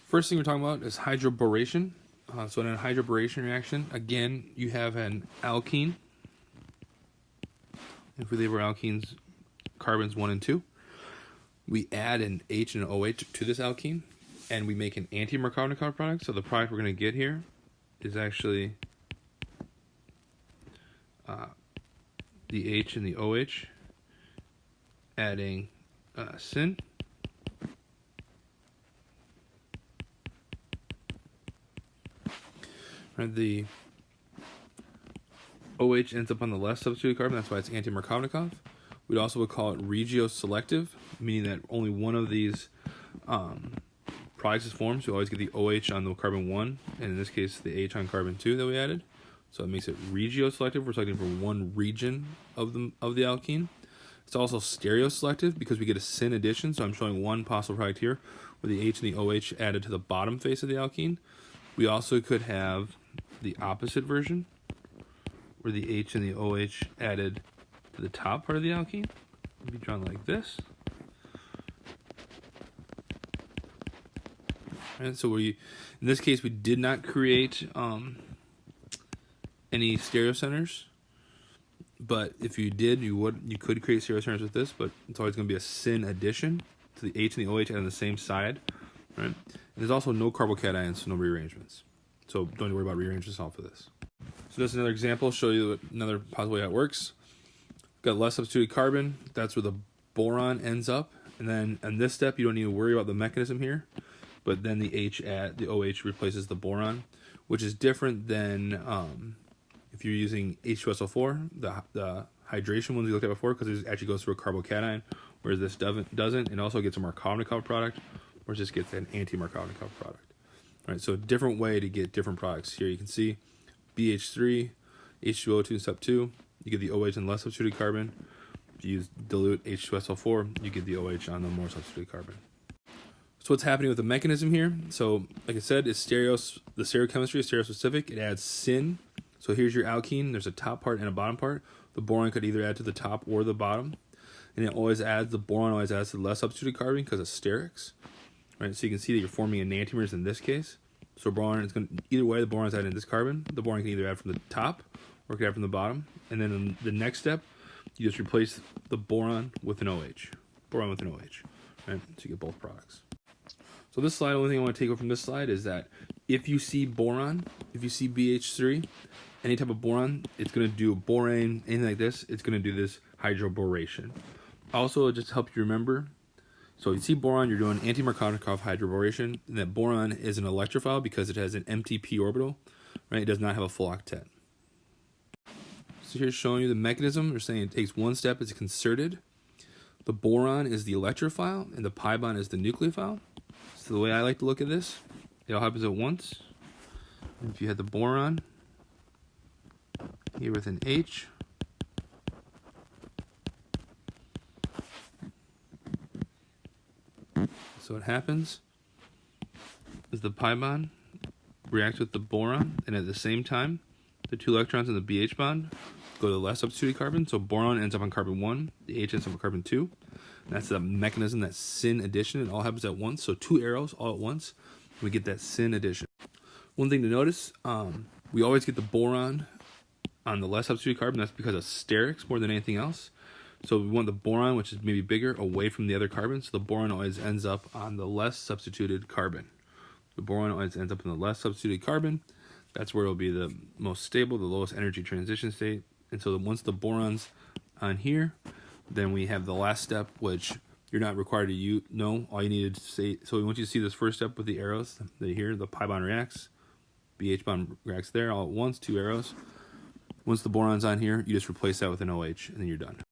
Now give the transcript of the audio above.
First thing we're talking about is hydroboration. So in a hydroboration reaction, again, you have an alkene. If we label our alkenes carbons 1 and 2, we add an H and an OH to this alkene, and we make an anti-Markovnikov product. So the product we're going to get here is actually the H and the OH adding syn. Right, the OH ends up on the less substituted carbon, that's why it's anti-Markovnikov. We'd also would call it regioselective, meaning that only one of these products is formed, so we always get the OH on the carbon 1, and in this case the H on carbon 2 that we added. So it makes it regioselective. We're selecting for one region of the alkene. It's also stereoselective because we get a syn addition, so I'm showing one possible product here where the H and the OH added to the bottom face of the alkene. We also could have the opposite version where the H and the OH added to the top part of the alkene. It'd be drawn like this. And so in this case, we did not create any stereocenters, but if you did, you could create stereocenters with this, but it's always going to be a syn addition to the H and the OH on the same side, right? And there's also no carbocations, so no rearrangements. So don't worry about rearrangements off of this. So this is another example, show you another possible way how it works. Got less substituted carbon, that's where the boron ends up, and then in this step you don't need to worry about the mechanism here, but then the OH replaces the boron, which is different than if you're using H2SO4, the hydration ones we looked at before, because it actually goes through a carbocation, whereas this doesn't. It also gets a Markovnikov product, whereas this gets an anti-Markovnikov product. All right, so a different way to get different products. Here you can see BH3, H2O2 in step 2, you get the OH and less substituted carbon. If you use dilute H2SO4, you get the OH on the more substituted carbon. So what's happening with the mechanism here? So like I said, it's the stereochemistry is stereospecific. It adds syn. So here's your alkene. There's a top part and a bottom part. The boron could either add to the top or the bottom. And the boron always adds to the less substituted carbon because of sterics. Right, so you can see that you're forming enantiomers in this case. So boron is going to, either way, the boron is added in this carbon. The boron can either add from the top or it can add from the bottom. And then in the next step, you just replace the boron with an OH. Boron with an OH. Right, so you get both products. So this slide, the only thing I want to take away from this slide is that if you see boron, if you see BH3, any type of boron, it's going to do borane, anything like this, it's going to do this hydroboration. Also, just to help you remember, so you see boron, you're doing anti-Markovnikov hydroboration, and that boron is an electrophile because it has an empty p orbital, right? It does not have a full octet. So here's showing you the mechanism. They're saying it takes one step, it's concerted. The boron is the electrophile, and the pi bond is the nucleophile. So the way I like to look at this, it all happens at once. And if you had the boron here with an H, so what happens is the pi bond reacts with the boron, and at the same time, the two electrons in the BH bond go to the less substituted carbon. So boron ends up on carbon 1, the H ends up on carbon 2. That's the mechanism, that syn addition. It all happens at once. So two arrows all at once, we get that syn addition. One thing to notice, we always get the boron on the less substituted carbon. That's because of sterics more than anything else. So we want the boron, which is maybe bigger, away from the other carbon. So the boron always ends up on the less substituted carbon. The boron always ends up in the less substituted carbon. That's where it will be the most stable, the lowest energy transition state. And so once the boron's on here, then we have the last step, which you're not required to know. All you need to say, so once you see this first step with the arrows, here the pi bond reacts, BH bond reacts there all at once, two arrows. Once the boron's on here, you just replace that with an OH, and then you're done.